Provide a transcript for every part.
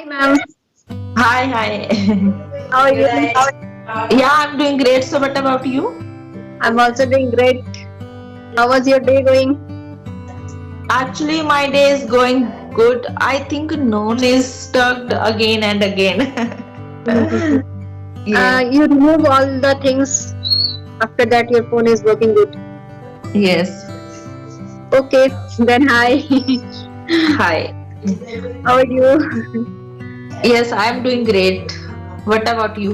Ma'am. Hi, hi. How are you? Yeah, I'm doing great. So, what about you? I'm also doing great. How was your day going? Actually, my day is going good. I think noon is stuck again and again. Yes, You remove all the things. After that, your phone is working good. yes. Okay, then hi. Hi. How are you? Yes, I'm doing great. What about you?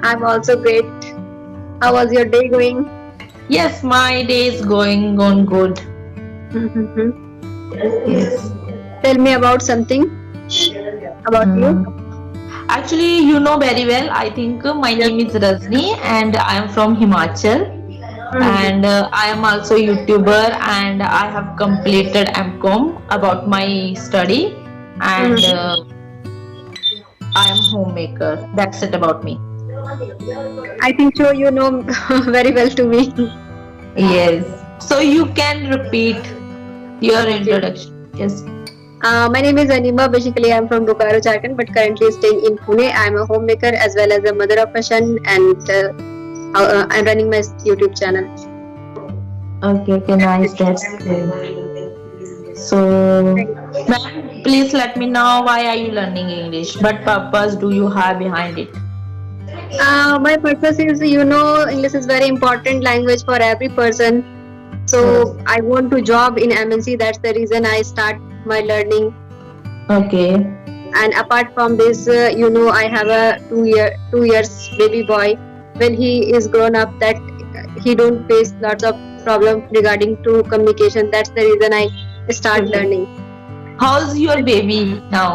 I'm also great. How was your day going? Yes, my day is going on good. Tell Yes. me about something about you. Mm. Actually, you know very well. I think my Yes. name is Rajni and I am from Himachal. Mhm. And I am also YouTuber and I have completed MCom about my study and Mhm. I am homemaker. That's it about me. I think so. You know very well to me. Yes. So you can repeat your Okay. introduction. Yes. My name is Anima. Basically, I'm from Bokaro, Jharkhand, but currently staying in Pune. I'm a homemaker as well as a mother of a son, and I'm running my YouTube channel. Okay, okay, nice. That's good. So, ma'am, please let me know why are you learning English? What purpose do you have behind it? My purpose is, English is very important language for every person. Yes. So I want to job in MNC. That's the reason I start my learning. Okay. And apart from this, I have a 2 years baby boy. When he is grown up, that he don't face lots of problem regarding to communication. That's the reason I start Okay. learning. How's your baby now?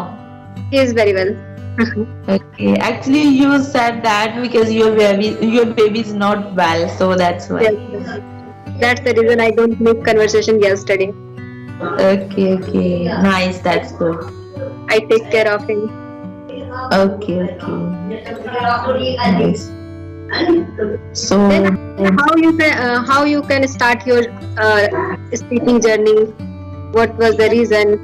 He is very well. Okay, actually you said that because your baby is not well, so that's why. Yes, yes. That's the reason I don't make conversation yesterday. Okay, okay, nice, that's good. I take care of him. Okay, okay, nice. So Then how you can start your speaking journey? What was the reason?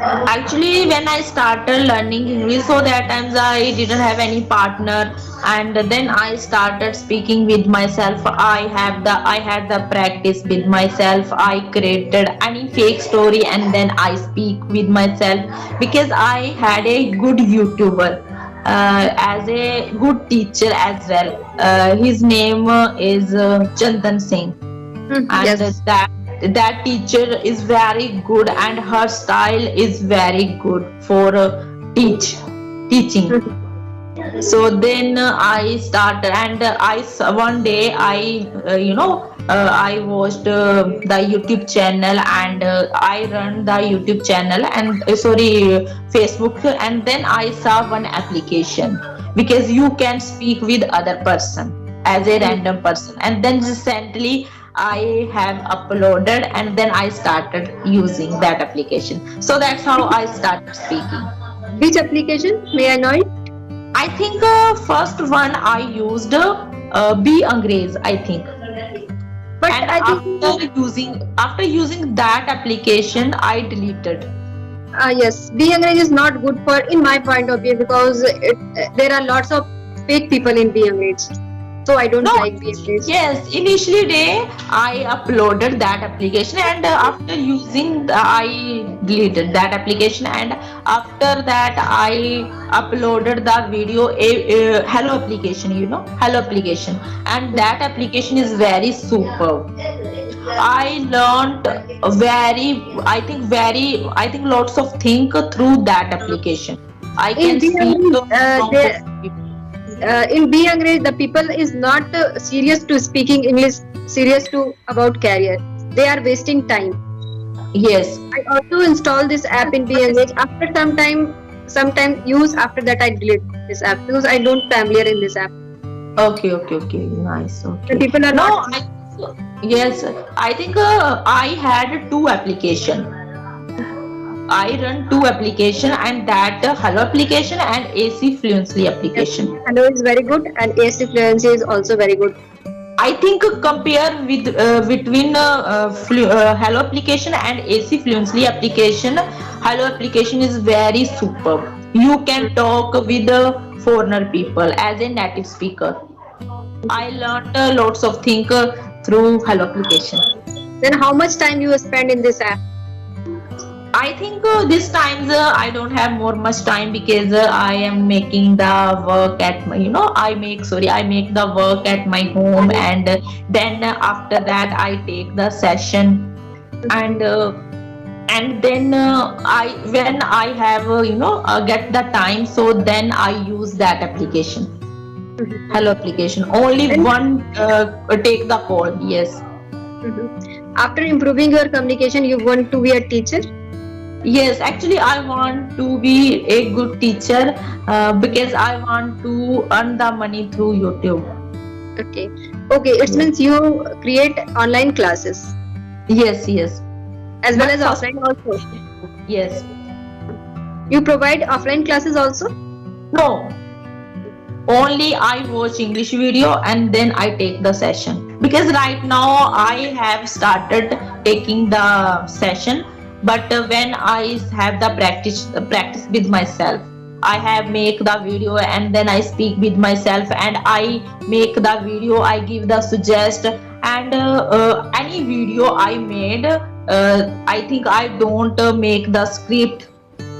actually, when I started learning English, so that times I didn't have any partner, and then I started speaking with myself. I had the practice with myself. I created any fake story, and then I speak with myself because I had a good YouTuber. As a good teacher as well. His name is Chandan Singh, and Yes. that teacher is very good and her style is very good for teaching. So then I started and one day I watched the YouTube channel and I run the YouTube channel and Facebook, and then I saw one application because you can speak with other person as a random person, and then recently I have uploaded and then I started using that application. So that's how I started speaking. Which application? May I know it? I think first one I used Be Angrez, I think. But And I think after using that application, I deleted. yes, Be Angrez is not good for in my point of view because there are lots of fake people in Be Angrez. So I don't No, like Be Angrez. yes, initially day I uploaded that application and after using I deleted that application, and after that I uploaded the video a hello application, hello application, and that application is very superb. I learned very, I think lots of things through that application. I In can Be speak Angrez, from the in Be Angrez, the people is not serious to speaking English, serious to about career. They are wasting time. yes. I also install this app in Be Angrez. After sometime use. After that, I delete this app because I don't familiar in this app. Okay, okay, okay. Nice. The Okay. people are No, not. yes, I think I had two application. I run two application, and that Hello application and AC Fluently Yes, application. Hello is very good, and AC fluency is also very good. I think compare with between Hello application and AC Fluently application, Hello application is very superb. you can talk with foreigner people as a native speaker. I learned lots of things through Hello application. Then how much time you spend in this app? I think this times I don't have more much time because I am making the work at my, I make the work at my home, and then after that I take the session, and then I when I have get the time, so then I use that application, Hello application. Only And one take the call. Yes. after improving your communication, you want to be a teacher? Yes, actually, I want to be a good teacher because I want to earn the money through YouTube. Okay. Okay, it Yes, means you create online classes yes, yes. as well But as first, offline also. yes, You provide offline classes also? no. Only I watch English video and then I take the session because right now I have started taking the session, but when I have the practice with myself, I have make the video and then I speak with myself and I make the video, I give the suggest, and any video I made, I think I don't make the script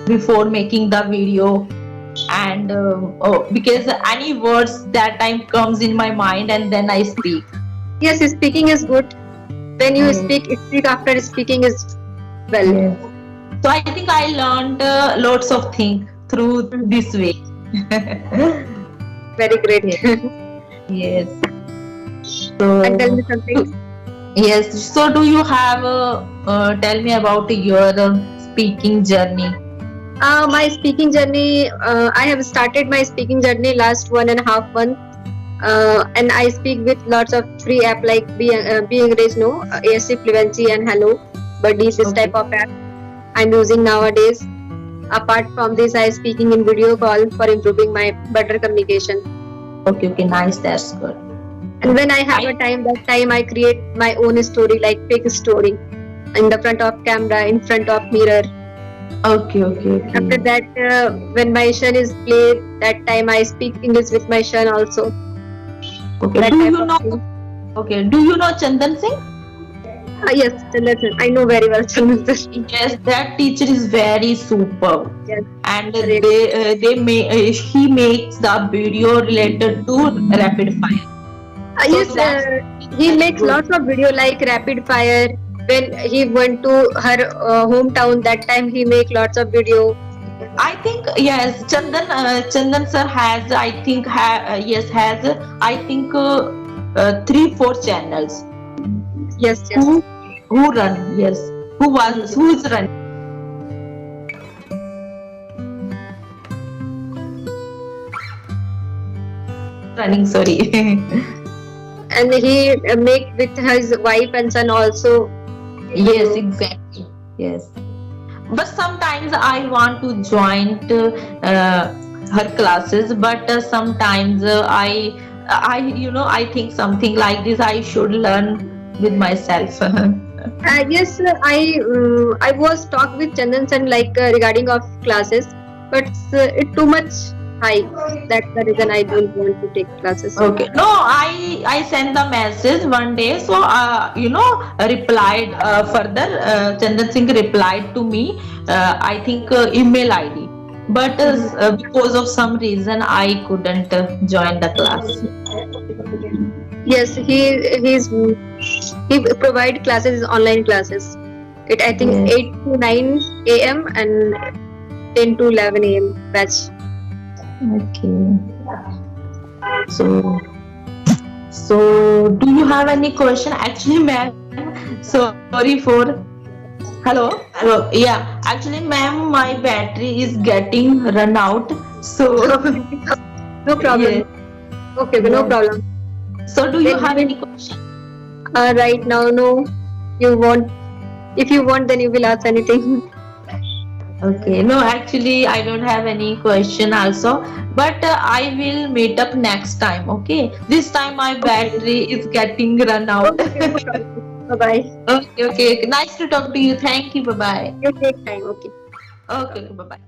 before making the video, and because any words that time comes in my mind and then I speak. Yes, speaking is good. When you Yes, speak after speaking is well. yes. So I think I learned lots of things through this way. Very great. Yes, yes. And tell me So something. yes. So do you have tell me about your speaking journey? My speaking journey, I have started my speaking journey last 1.5 months. And I speak with lots of free app like Be English, no, ASC Fluency and Hello Buddy, this Okay. type of app I'm using nowadays. Apart from this, I speaking in video call for improving my better communication. Okay, okay, nice. That's good. And when I have I a time, that time I create my own story, like fake story, in the front of camera, in front of mirror. okay, okay, After okay. that, when my son is played, that time I speak English with my son also. Okay. That Do type you of know? thing. Okay. Do you know Chandan Singh? Yes, Chandan sir. I know very well Chandan sir. Yes, that teacher is very superb, Yes, and great. he makes the video related to rapid fire. So Yes, that's he very makes good. lots of video like rapid fire. When he went to her hometown, that time he make lots of video. I think yes, Chandan sir has, I think yes, has I think 3-4 channels Yes, yes. who run, yes, who is running, sorry. And he make with his wife and son also Yes, video. exactly. Yes. But sometimes I want to join her classes, but sometimes I think something like this I should learn with myself. Yes, I was talk with Chandan sir like regarding of classes, but it too much high. That's the reason I don't want to take classes. Okay. No, I sent the message one day, so replied further. Chandan Singh replied to me. I think email ID, but because of some reason I couldn't join the class. Yes, he provide classes, online classes. It I think Yes. 8 to 9 a.m. and 10 to 11 a.m. batch. Okay. So, do you have any question? Actually, ma'am, sorry for. Hello. Hello. Yeah. Actually, ma'am, my battery is getting run out. So, No problem. yes. Okay, no Yes. problem. So, do you Then have we any question? right now, no. You want? If you want, then you will ask anything. Okay. No, actually, I don't have any question also. But I will meet up next time. Okay. This time my Okay. battery is getting run out. Okay, no problem. Bye bye. Okay. Okay. Nice to talk to you. Thank you. Bye bye. You take time. Okay. Okay. Bye bye.